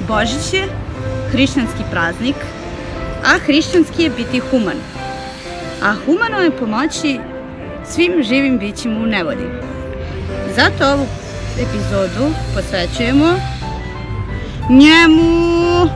Božić je hrišćanski praznik, a hrišćanski je biti human. A humano je pomoći svim živim bićima u nevolji. Zato ovu epizodu posvećujemo njemu.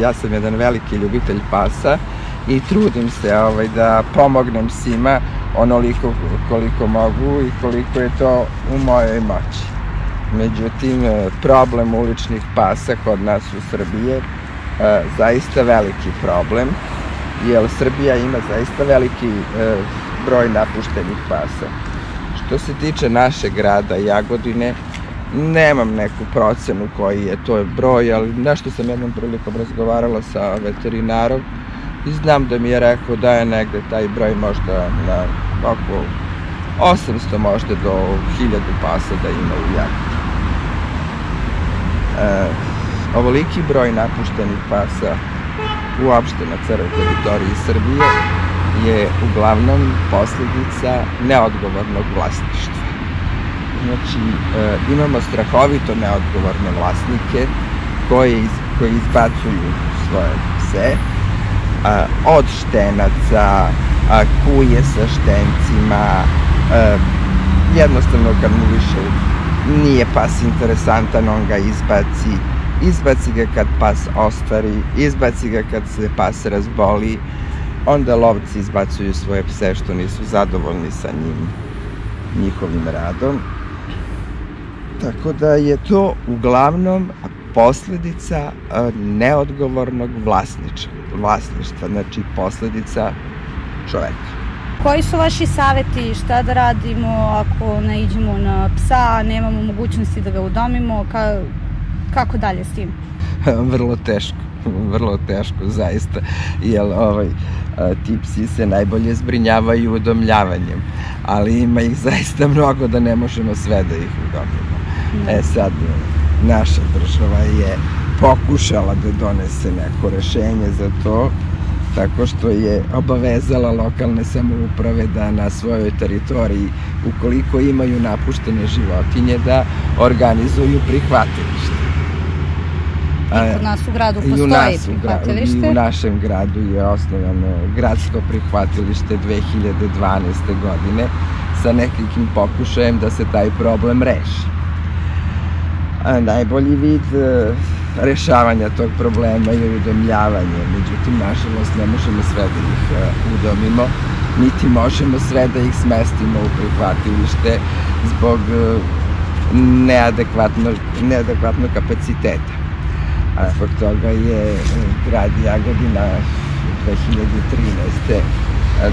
Ja sam jedan veliki ljubitelj pasa i trudim se da pomognem svima onoliko koliko mogu i koliko je to u mojoj moći. Međutim, problem uličnih pasa kod nas u Srbiji je zaista veliki problem, jer Srbija ima zaista veliki broj napuštenih pasa. Što se tiče našeg grada Jagodine, nemam neku procenu koji je to broj, ali nešto sam jednom prilikom razgovarala sa veterinarom i znam da mi je rekao da je negde taj broj možda na oko 800 možda do 1000 pasa da ima u Jagodini. Ovoliki broj napuštenih pasa uopšte na celoj teritoriji Srbije je uglavnom posljedica neodgovornog vlasništva. Znači, imamo strahovito neodgovorne vlasnike koji izbacuju svoje pse od štenaca, kuje sa štencima, jednostavno kad mu više nije pas interesantan, on ga izbaci ga kad pas ostari, izbaci ga kad se pas razboli, onda lovci izbacuju svoje pse što nisu zadovoljni sa njihovim radom. Tako da je to uglavnom posljedica neodgovornog vlasništva, znači posljedica čoveka. Koji su vaši saveti, šta da radimo ako naiđemo na psa, nemamo mogućnosti da ga udomimo, kako dalje s tim? Vrlo teško zaista, jer ti psi se najbolje zbrinjavaju udomljavanjem, ali ima ih zaista mnogo da ne možemo sve da ih udomimo. Sad, naša država je pokušala da donese neko rešenje za to, tako što je obavezala lokalne samouprave da na svojoj teritoriji, ukoliko imaju napuštene životinje, da organizuju prihvatilište. I kod nas u gradu postoji prihvatilište? I u našem gradu je osnovano gradsko prihvatilište 2012. godine sa nekim pokušajem da se taj problem reši. Najbolji vid rešavanja tog problema je udomljavanje, međutim, nažalost, ne možemo sve da ih udomimo, niti možemo sve da ih smestimo u prihvatilište zbog neadekvatnog kapaciteta. Zbog toga je grad Jagodina 2013.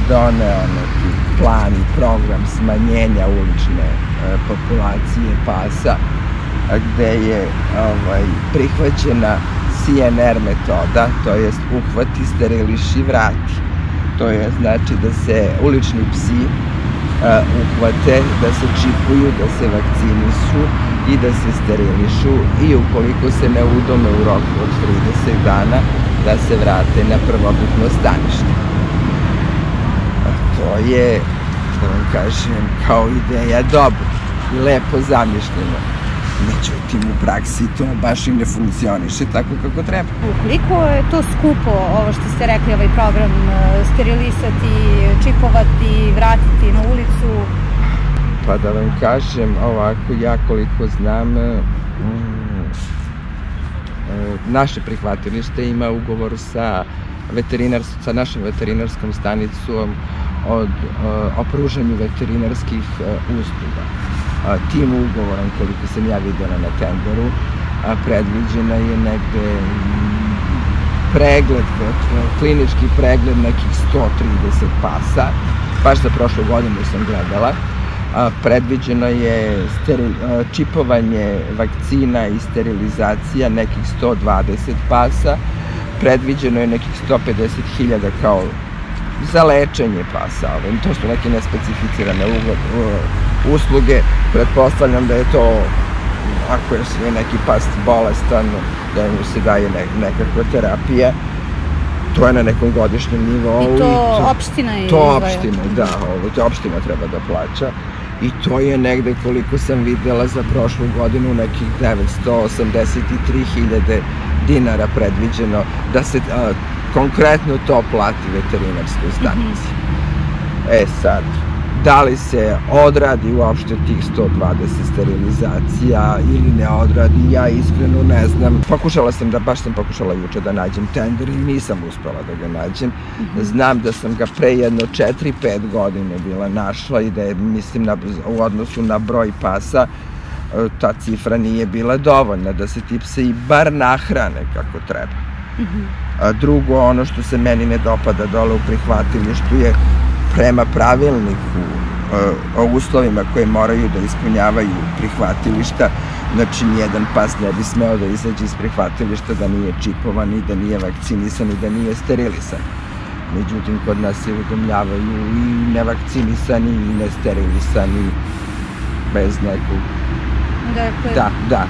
doneo neki plan i program smanjenja ulične populacije pasa, gde je prihvaćena CNR metoda, to jest uhvati, steriliši, vrati. To je znači da se ulični psi uhvate, da se čipuju, da se vakcinišu i da se sterilišu i ukoliko se ne udome u roku od 30 dana, da se vrate na prvobitno stanište. To je, da vam kažem, kao ideja dobra i lepo zamišljeno. Međutim, u praksi to baš i ne funkcioniše tako kako treba. Koliko je to skupo, ovo što ste rekli, ovaj program, sterilisati, čipovati, vratiti na ulicu? Pa da vam kažem, ovako, ja koliko znam, naše prihvatilište ima ugovor sa našom veterinarskom stanicom o pružanju veterinarskih usluga. Tim ugovorom, koliko sam ja videla na tenderu, predviđena je negde pregled, klinički pregled nekih 130 pasa, baš za prošlu godinu sam gledala. Predviđeno je čipovanje vakcina i sterilizacija nekih 120 pasa, predviđeno je nekih 150.000 kao za lečenje pasa, to su neke nespecificirane usluge, pretpostavljam da je to, ako je neki pas bolestan, da mu se daje nekakva terapija, to je na nekom godišnjem nivou. I to opština je? To opština, da, to opština treba da plaća. I to je negde, koliko sam videla za prošlu godinu, nekih 983.000 dinara predviđeno da se konkretno to plati veterinarskoj stanici. Sad, da li se odradi uopšte tih 120 sterilizacija ili ne odradi, ja iskreno ne znam. Baš sam pokušala juče da nađem tender i nisam uspela da ga nađem. Znam da sam ga pre jedno 4-5 godine bila našla i da je, mislim, u odnosu na broj pasa, ta cifra nije bila dovoljna, da se ti psi bar nahrane kako treba. Drugo, ono što se meni ne dopada dole u prihvatilištu je prema pravilniku o uslovima koje moraju da ispunjavaju prihvatilišta, znači nijedan pas ne bi smeo da izađe iz prihvatilišta da nije čipovan i da nije vakcinisan i da nije sterilisan. Međutim, kod nas se udomljavaju i nevakcinisani i nesterilisani bez nekog... Da,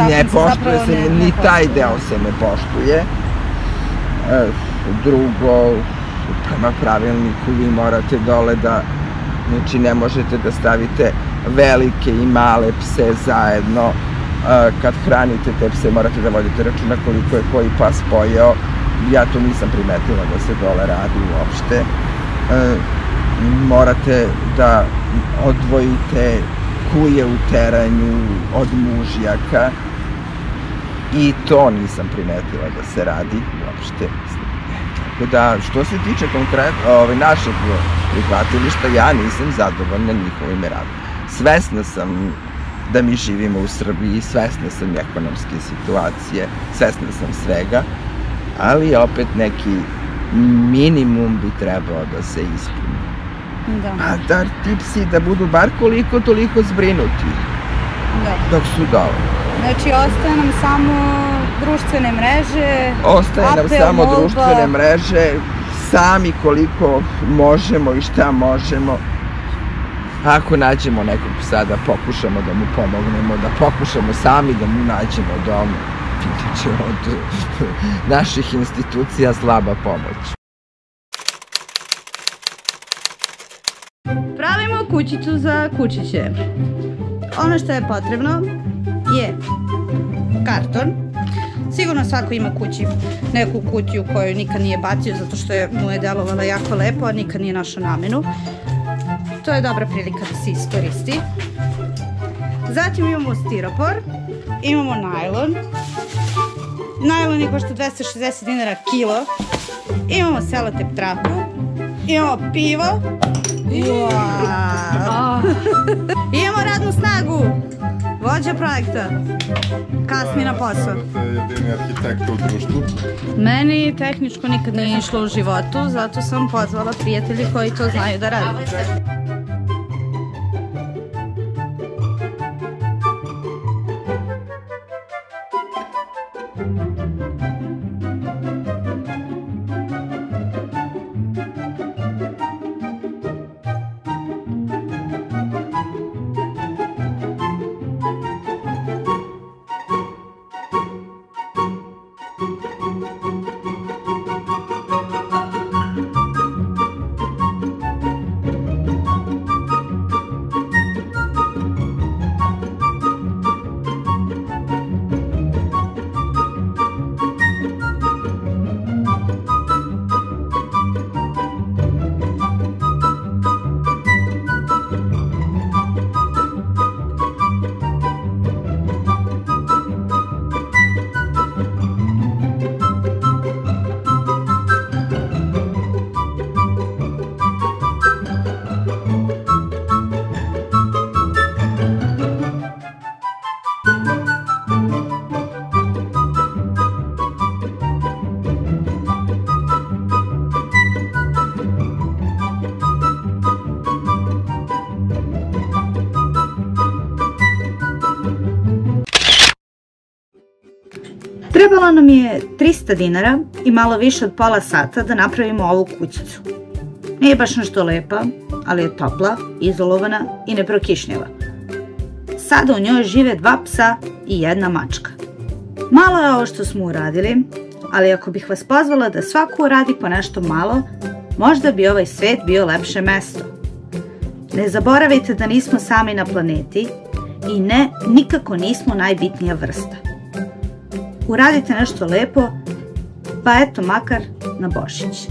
ne poštuje se, ni taj deo se ne poštuje. Drugo, prema pravilniku vi morate dole da, znači ne možete da stavite velike i male pse zajedno. Kad hranite te pse morate da vodite računa koliko je koji pas pojeo. Ja tu nisam primetila da se dole radi uopšte. Morate da odvojite kuje u teranju od mužjaka i to nisam primetila da se radi uopšte. Tako da, što se tiče konkretno našeg prihvatilišta, ja nisam zadovoljna njihovim radom. Svesna sam da mi živimo u Srbiji, svesna sam ekonomske situacije, svesna sam svega, ali opet neki minimum bi trebao da se ispuni. A da ti psi da budu bar koliko toliko zbrinuti dok su dole. Znači, ostaje nam samo društvene mreže, Ostaje nam samo društvene mreže, sami koliko možemo i šta možemo. Ako nađemo nekog psa, da pokušamo da mu pomognemo, da pokušamo sami da mu nađemo dom. Inače, od naših institucija slaba pomoć. Pravimo kućicu za kučiće. Ono što je potrebno je karton. Sigurno svako ima kući neku kutiju koju nikad nije bacio zato što mu je delovala jako lepo, a nikad nije našao namenu. To je dobra prilika da se iskoristi. Zatim imamo stiropor, imamo najlon. Najlon je košta 260 dinara kilo. Imamo selotep traku. Imamo pivo. Imamo radnu snagu. Vođa projekta. Kasni na posao. Ste jedini arhitekta u društvu? Meni tehničko nikad nije išlo u životu, zato sam pozvala prijatelji koji to znaju da rade. Trebalo nam je 300 dinara i malo više od pola sata da napravimo ovu kućicu. Nije baš nešto lepa, ali je topla, izolovana i neprokišnjava. Sada u njoj žive 2 psa i 1 mačka. Malo je ovo što smo uradili, ali ako bih vas pozvala da svako uradi po nešto malo, možda bi ovaj svet bio lepše mesto. Ne zaboravite da nismo sami na planeti i ne, nikako nismo najbitnija vrsta. Uradite nešto lepo, pa eto makar na Božić.